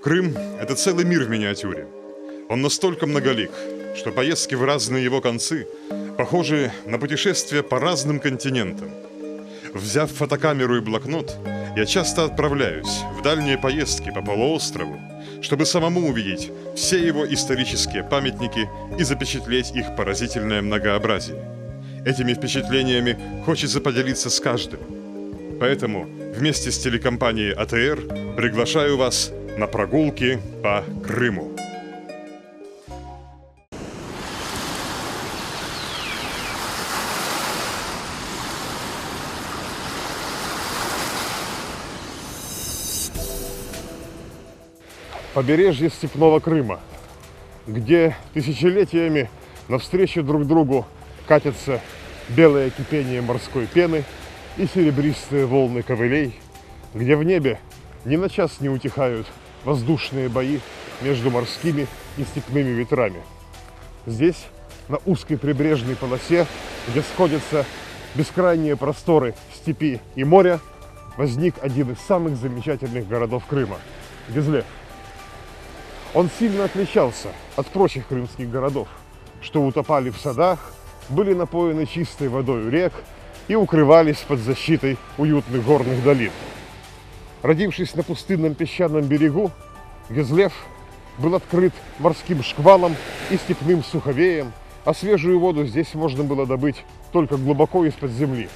Крым – это целый мир в миниатюре. Он настолько многолик, что поездки в разные его концы похожи на путешествия по разным континентам. Взяв фотокамеру и блокнот, я часто отправляюсь в дальние поездки по полуострову, чтобы самому увидеть все его исторические памятники и запечатлеть их поразительное многообразие. Этими впечатлениями хочется поделиться с каждым. Поэтому вместе с телекомпанией АТР приглашаю вас на прогулки по Крыму. Побережье степного Крыма, где тысячелетиями навстречу друг другу катятся белое кипение морской пены и серебристые волны ковылей, где в небе ни на час не утихают воздушные бои между морскими и степными ветрами. Здесь, на узкой прибрежной полосе, где сходятся бескрайние просторы степи и моря, возник один из самых замечательных городов Крыма – Гизлев. Он сильно отличался от прочих крымских городов, что утопали в садах, были напоены чистой водой рек и укрывались под защитой уютных горных долин. Родившись на пустынном песчаном берегу, Гизлев был открыт морским шквалом и степным суховеем, а свежую воду здесь можно было добыть только глубоко из-под земли.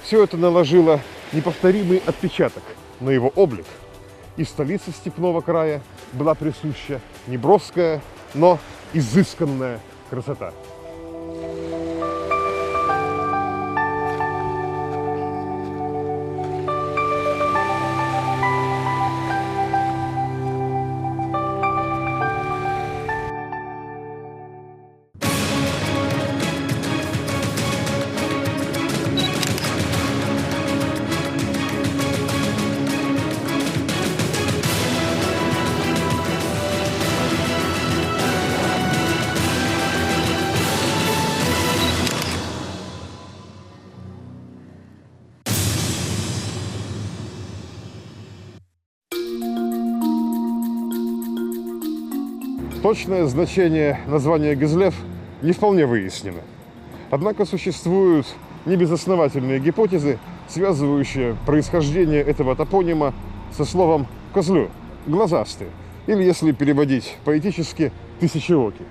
Все это наложило неповторимый отпечаток на его облик, и столице степного края была присуща не броская, но изысканная красота. Точное значение названия Гизлев не вполне выяснено. Однако существуют небезосновательные гипотезы, связывающие происхождение этого топонима со словом «козлю» – «глазастый», или, если переводить поэтически, «тысячеокий».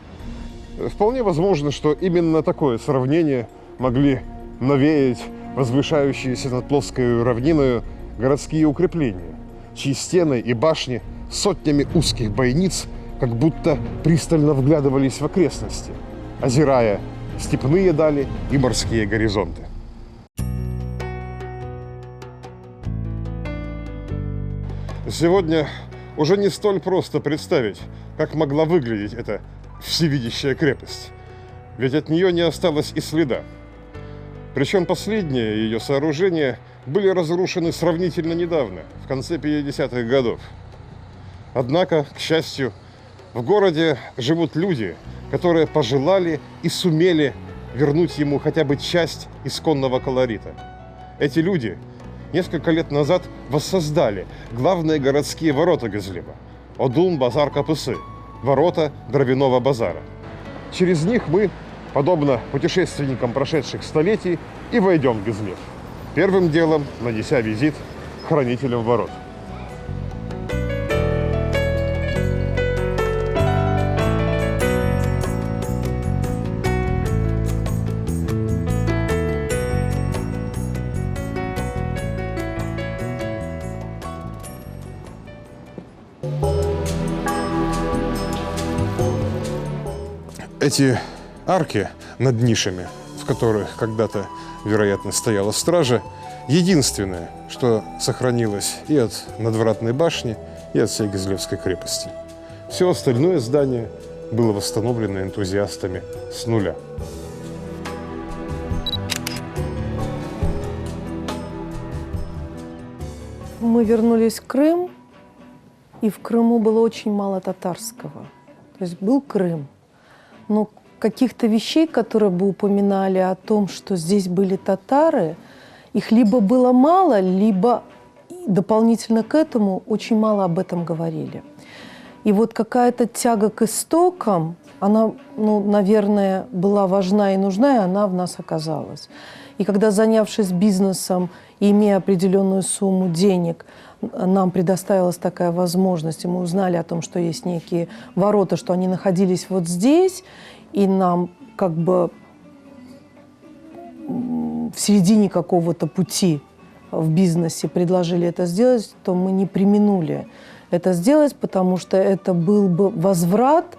Вполне возможно, что именно такое сравнение могли навеять возвышающиеся над плоской равниною городские укрепления, чьи стены и башни сотнями узких бойниц как будто пристально вглядывались в окрестности, озирая степные дали и морские горизонты. Сегодня уже не столь просто представить, как могла выглядеть эта всевидящая крепость, ведь от нее не осталось и следа. Причем последние ее сооружения были разрушены сравнительно недавно, в конце 50-х годов. Однако, к счастью, в городе живут люди, которые пожелали и сумели вернуть ему хотя бы часть исконного колорита. Эти люди несколько лет назад воссоздали главные городские ворота Гизлева – Одун Базар Капысы, ворота Дровяного базара. Через них мы, подобно путешественникам прошедших столетий, и войдем в Гизлев, первым делом нанеся визит к хранителям ворот. Эти арки над нишами, в которых когда-то, вероятно, стояла стража, единственное, что сохранилось и от надвратной башни, и от всей Гизлевской крепости. Все остальное здание было восстановлено энтузиастами с нуля. Мы вернулись в Крым, и в Крыму было очень мало татарского. То есть был Крым. Но каких-то вещей, которые бы упоминали о том, что здесь были татары, их либо было мало, либо дополнительно к этому очень мало об этом говорили. И вот какая-то тяга к истокам, она, наверное, была важна и нужна, и она в нас оказалась. И когда, занявшись бизнесом и имея определенную сумму денег, нам предоставилась такая возможность, и мы узнали о том, что есть некие ворота, что они находились вот здесь, и нам как бы в середине какого-то пути в бизнесе предложили это сделать, то мы не преминули это сделать, потому что это был бы возврат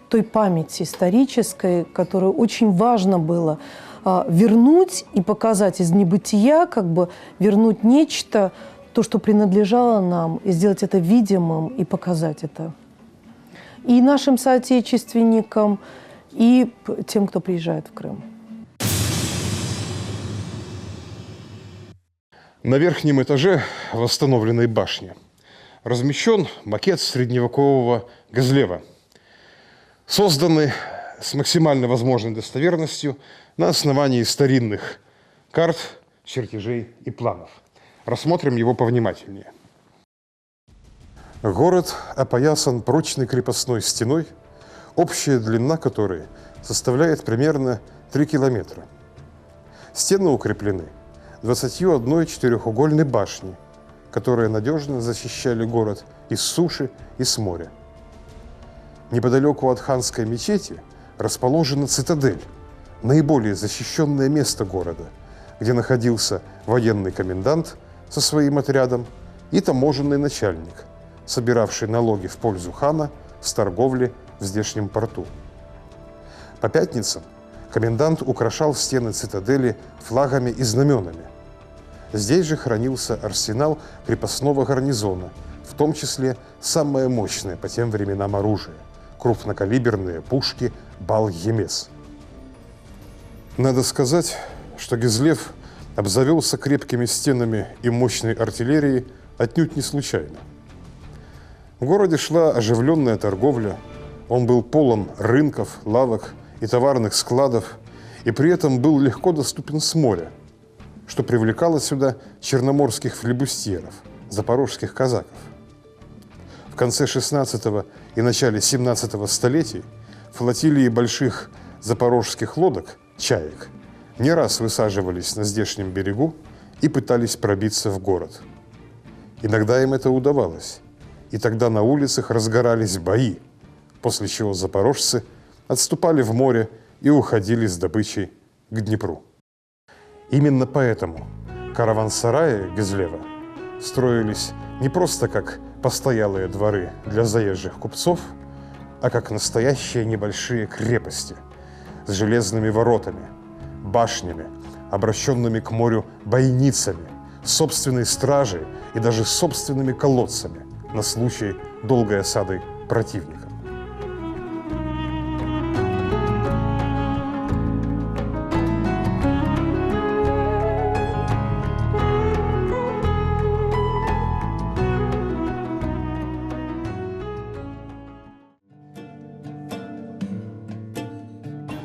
той памяти исторической, которую очень важно было вернуть и показать из небытия, как бы вернуть нечто, то, что принадлежало нам, и сделать это видимым, и показать это. И нашим соотечественникам, и тем, кто приезжает в Крым. На верхнем этаже восстановленной башни размещен макет средневекового Гызлева, созданный с максимально возможной достоверностью на основании старинных карт, чертежей и планов. Рассмотрим его повнимательнее. Город опоясан прочной крепостной стеной, общая длина которой составляет примерно 3 километра. Стены укреплены 21 четырехугольной башней, которые надежно защищали город и с суши, и с моря. Неподалеку от ханской мечети расположена цитадель, наиболее защищенное место города, где находился военный комендант со своим отрядом и таможенный начальник, собиравший налоги в пользу хана с торговли в здешнем порту. По пятницам комендант украшал стены цитадели флагами и знаменами. Здесь же хранился арсенал крепостного гарнизона, в том числе самое мощное по тем временам оружие – крупнокалиберные пушки Бал-Емес. Надо сказать, что Гызлев обзавелся крепкими стенами и мощной артиллерией отнюдь не случайно. В городе шла оживленная торговля, он был полон рынков, лавок и товарных складов, и при этом был легко доступен с моря, что привлекало сюда черноморских флибустьеров, запорожских казаков. В конце XVI и начале XVII столетий флотилии больших запорожских лодок, чаек, не раз высаживались на здешнем берегу и пытались пробиться в город. Иногда им это удавалось, и тогда на улицах разгорались бои, после чего запорожцы отступали в море и уходили с добычей к Днепру. Именно поэтому караван-сараи Гызлева строились не просто как постоялые дворы для заезжих купцов, а как настоящие небольшие крепости с железными воротами, башнями, обращенными к морю бойницами, собственной стражей и даже собственными колодцами на случай долгой осады противника.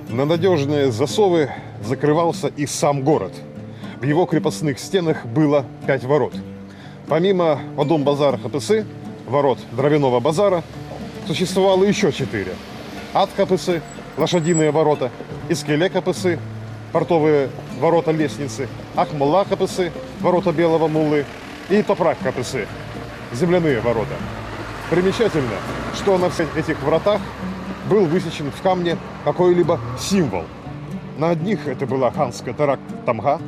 На надежные засовы закрывался и сам город. В его крепостных стенах было 5 ворот. Помимо Одом-базара Хапысы, ворот Дровяного базара, существовало еще 4. Ат-Хапысы, лошадиные ворота, Искеле-Хапысы, портовые ворота-лестницы, Ахмала-Хапысы, ворота Белого Муллы и Топрак-Хапысы, земляные ворота. Примечательно, что на всех этих вратах был высечен в камне какой-либо символ. На одних это была ханская тарак-тамга,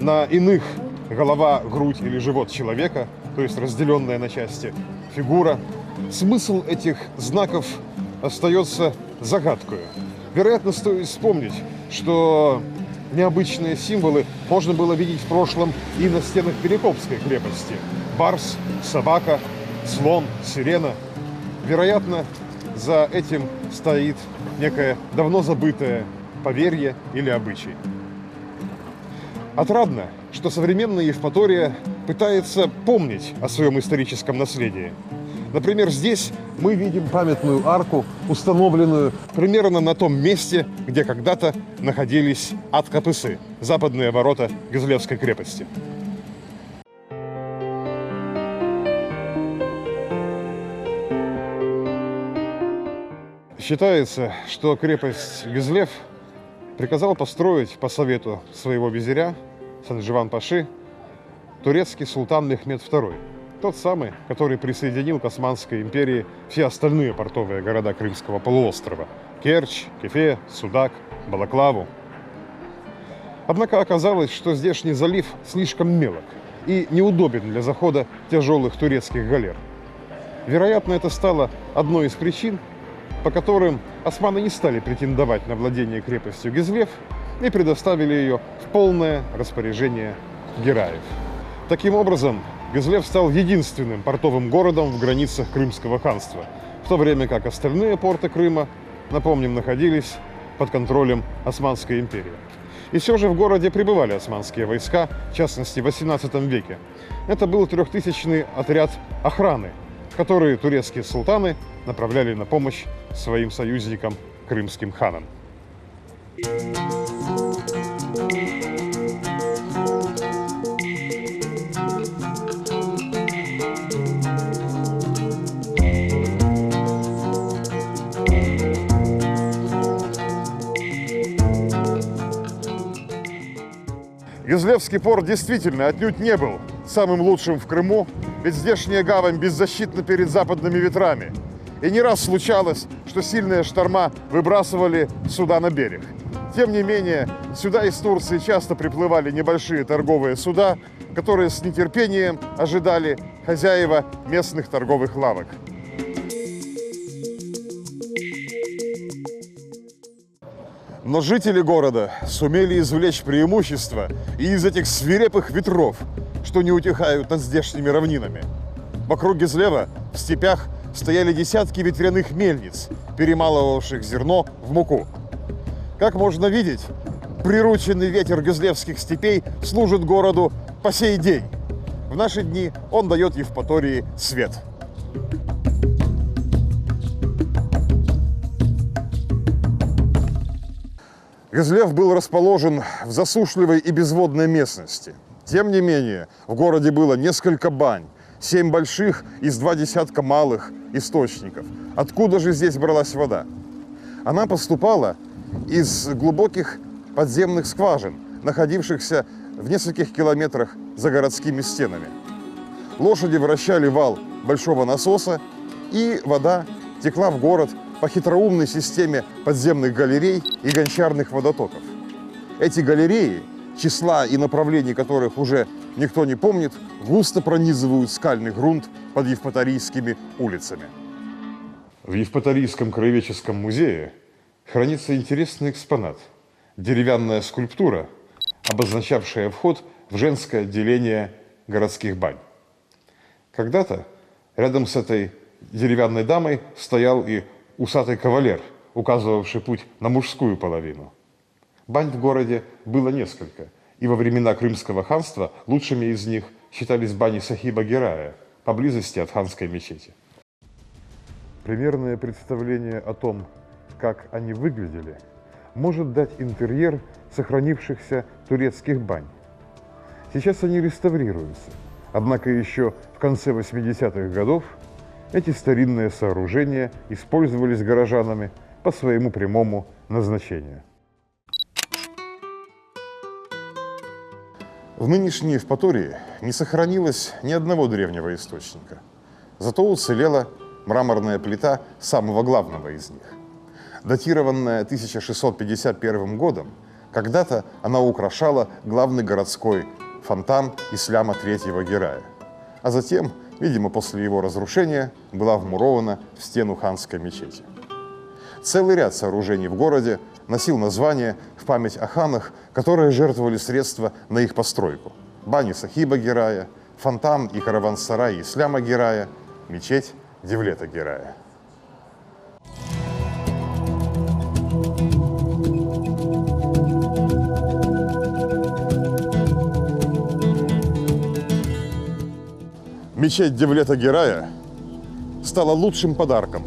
на иных голова, грудь или живот человека, то есть разделенная на части фигура. Смысл этих знаков остается загадкой. Вероятно, стоит вспомнить, что необычные символы можно было видеть в прошлом и на стенах Перекопской крепости. Барс, собака, слон, сирена. Вероятно, за этим стоит некое давно забытое поверье или обычай. Отрадно, что современная Евпатория пытается помнить о своем историческом наследии. Например, здесь мы видим памятную арку, установленную примерно на том месте, где когда-то находились Ат-Хапысы, западные ворота Гызлевской крепости. Считается, что крепость Гизлев приказал построить по совету своего визиря Сандживан-паши турецкий султан Мехмед II. Тот самый, который присоединил к Османской империи все остальные портовые города Крымского полуострова – Керчь, Кефе, Судак, Балаклаву. Однако оказалось, что здешний залив слишком мелок и неудобен для захода тяжелых турецких галер. Вероятно, это стало одной из причин, по которым османы не стали претендовать на владение крепостью Гизлев и предоставили ее в полное распоряжение гераев. Таким образом, Гизлев стал единственным портовым городом в границах Крымского ханства, в то время как остальные порты Крыма, напомним, находились под контролем Османской империи. И все же в городе пребывали османские войска, в частности в XVIII веке. Это был 3000-й отряд охраны, которые турецкие султаны направляли на помощь своим союзникам, крымским ханам. Гизлевский порт действительно отнюдь не был самым лучшим в Крыму, ведь здешняя гавань беззащитна перед западными ветрами. И не раз случалось, что сильные шторма выбрасывали суда на берег. Тем не менее, сюда из Турции часто приплывали небольшие торговые суда, которые с нетерпением ожидали хозяева местных торговых лавок. Но жители города сумели извлечь преимущество и из этих свирепых ветров, что не утихают над здешними равнинами. Вокруг Гизлева в степях стояли десятки ветряных мельниц, перемалывавших зерно в муку. Как можно видеть, прирученный ветер гизлевских степей служит городу по сей день. В наши дни он дает Евпатории свет. Гизлев был расположен в засушливой и безводной местности. Тем не менее, в городе было несколько бань, 7 больших и 20 малых источников. Откуда же здесь бралась вода? Она поступала из глубоких подземных скважин, находившихся в нескольких километрах за городскими стенами. Лошади вращали вал большого насоса, и вода текла в город по хитроумной системе подземных галерей и гончарных водотоков. Эти галереи, числа и направлений которых уже никто не помнит, густо пронизывают скальный грунт под Евпаторийскими улицами. В Евпаторийском краеведческом музее хранится интересный экспонат – деревянная скульптура, обозначавшая вход в женское отделение городских бань. Когда-то рядом с этой деревянной дамой стоял и усатый кавалер, указывавший путь на мужскую половину. Бань в городе было несколько, и во времена Крымского ханства лучшими из них считались бани Сахиба-Герая, поблизости от ханской мечети. Примерное представление о том, как они выглядели, может дать интерьер сохранившихся турецких бань. Сейчас они реставрируются, однако еще в конце 80-х годов эти старинные сооружения использовались горожанами по своему прямому назначению. В нынешней Евпатории не сохранилось ни одного древнего источника. Зато уцелела мраморная плита самого главного из них. Датированная 1651 годом, когда-то она украшала главный городской фонтан Ислама III Герая, а затем, видимо, после его разрушения, была вмурована в стену ханской мечети. Целый ряд сооружений в городе носил название в память о ханах, которые жертвовали средства на их постройку. Бани Сахиба-Герая, фонтан и караван-сарай Ислама Герая, мечеть Девлета Герая. Мечеть Девлета Герая стала лучшим подарком,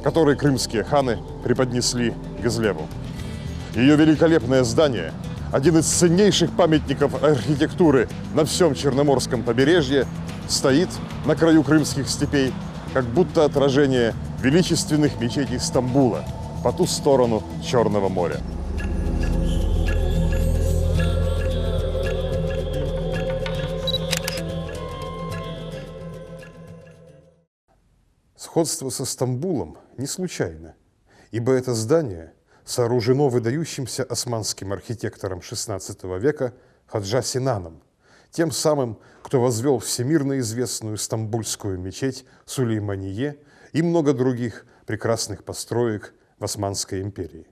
который крымские ханы преподнесли Гизлеву. Ее великолепное здание, один из ценнейших памятников архитектуры на всем Черноморском побережье, стоит на краю крымских степей, как будто отражение величественных мечетей Стамбула, по ту сторону Черного моря. Сходство со Стамбулом не случайно, ибо это здание сооружено выдающимся османским архитектором XVI века Хаджа Синаном, тем самым, кто возвел всемирно известную стамбульскую мечеть Сулеймание и много других прекрасных построек в Османской империи.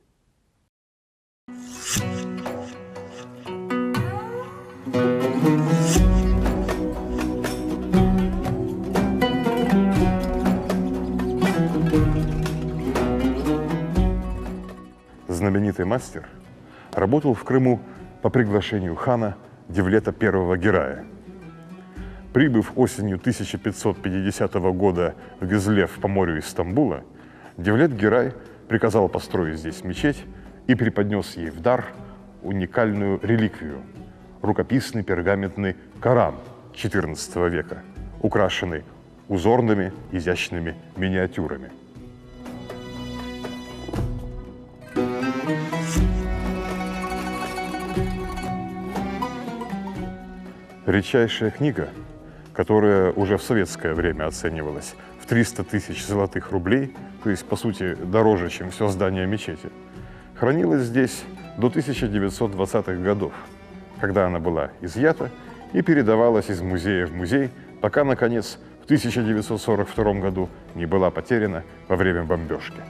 Знаменитый мастер работал в Крыму по приглашению хана Девлета I Герая. Прибыв осенью 1550 года в Гизлев по морю из Стамбула, Девлет Герай приказал построить здесь мечеть и преподнес ей в дар уникальную реликвию – рукописный пергаментный Коран XIV века, украшенный узорными изящными миниатюрами. Редчайшая книга, которая уже в советское время оценивалась в 300 тысяч золотых рублей, то есть, по сути, дороже, чем все здание мечети, хранилась здесь до 1920-х годов, когда она была изъята и передавалась из музея в музей, пока, наконец, в 1942 году не была потеряна во время бомбежки.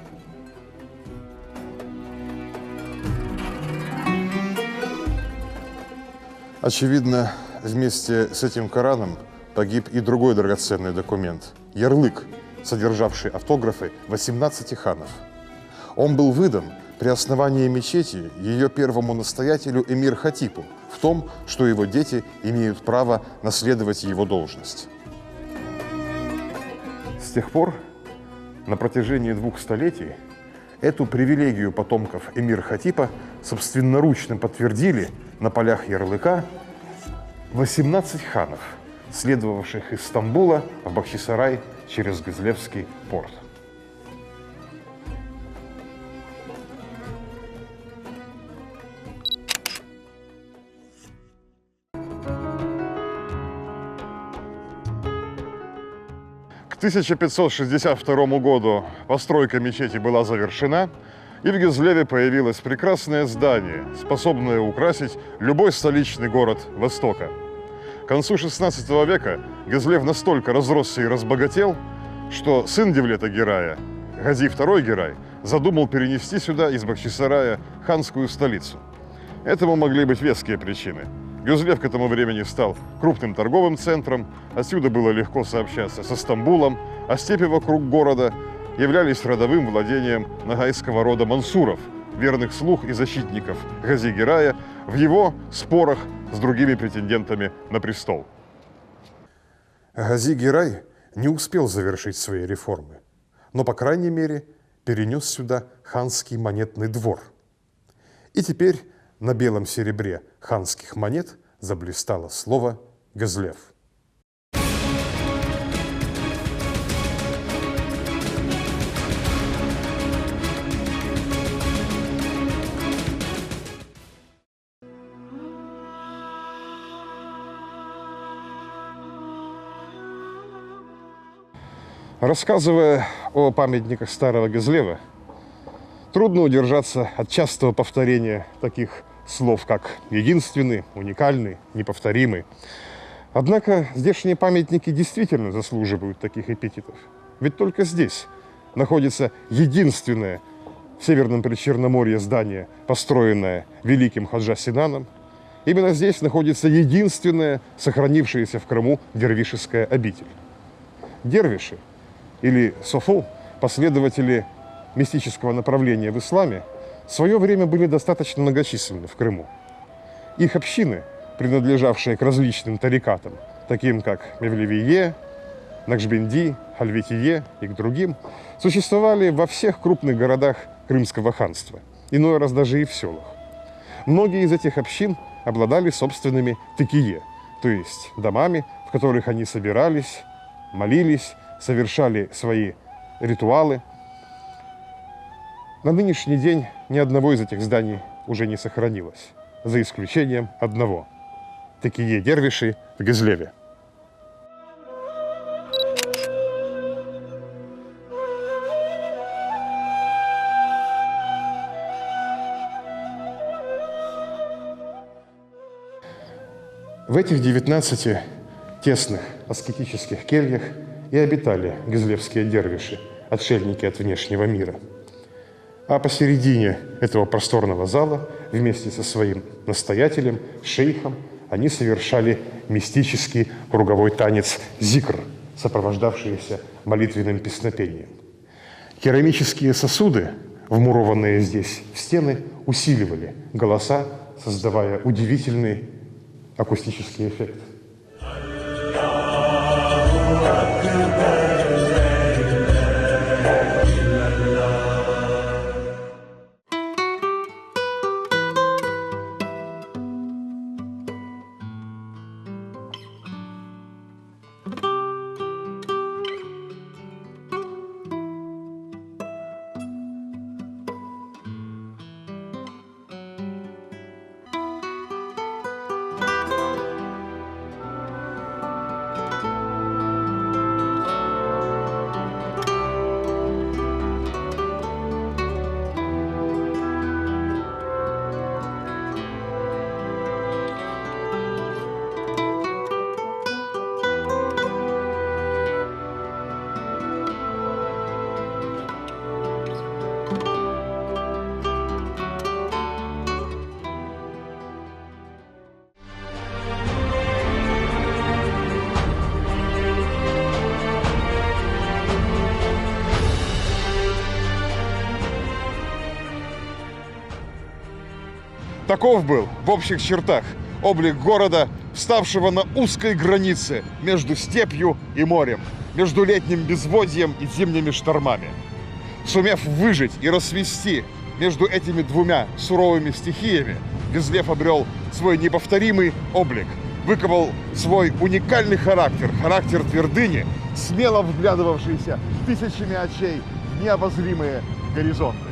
Очевидно, вместе с этим Кораном погиб и другой драгоценный документ – ярлык, содержавший автографы 18 ханов. Он был выдан при основании мечети ее первому настоятелю эмир Хатипу в том, что его дети имеют право наследовать его должность. С тех пор, на протяжении 2 столетий, эту привилегию потомков эмир Хатипа собственноручно подтвердили на полях ярлыка 18 ханов, следовавших из Стамбула в Бахчисарай через Гизлевский порт. К 1562 году постройка мечети была завершена, и в Гизлеве появилось прекрасное здание, способное украсить любой столичный город Востока. К концу XVI века Гизлев настолько разросся и разбогател, что сын Девлета Герая, Гази II Герай, задумал перенести сюда из Бахчисарая ханскую столицу. Этому могли быть веские причины. Гизлев к этому времени стал крупным торговым центром, отсюда было легко сообщаться со Стамбулом, а степи вокруг города являлись родовым владением ногайского рода Мансуров, верных слуг и защитников Гази Герая в его спорах с другими претендентами на престол. Гази Герай не успел завершить свои реформы, но, по крайней мере, перенес сюда ханский монетный двор. И теперь на белом серебре ханских монет заблистало слово «Гизлев». Рассказывая о памятниках старого Гизлева, трудно удержаться от частого повторения таких слов, как «единственный», «уникальный», «неповторимый». Однако здешние памятники действительно заслуживают таких эпитетов. Ведь только здесь находится единственное в Северном Причерноморье здание, построенное великим Хаджа Синаном. Именно здесь находится единственная сохранившаяся в Крыму дервишеская обитель. Дервиши или софу, последователи мистического направления в исламе, в свое время были достаточно многочисленны в Крыму. Их общины, принадлежавшие к различным тарикатам, таким как Мевлевие, Накшбенди, Хальветие и к другим, существовали во всех крупных городах Крымского ханства, иной раз даже и в селах. Многие из этих общин обладали собственными текие, то есть домами, в которых они собирались, молились, совершали свои ритуалы. На нынешний день ни одного из этих зданий уже не сохранилось, за исключением одного – Текие Дервиши в Гизлеве. В этих 19 тесных аскетических кельях и обитали гизлевские дервиши, отшельники от внешнего мира. А посередине этого просторного зала вместе со своим настоятелем, шейхом, они совершали мистический круговой танец зикр, сопровождавшийся молитвенным песнопением. Керамические сосуды, вмурованные здесь в стены, усиливали голоса, создавая удивительный акустический эффект. Таков был в общих чертах облик города, вставшего на узкой границе между степью и морем, между летним безводьем и зимними штормами. Сумев выжить и расцвести между этими двумя суровыми стихиями, Гизлев обрел свой неповторимый облик, выковал свой уникальный характер, характер твердыни, смело вглядывавшийся тысячами очей в необозримые горизонты.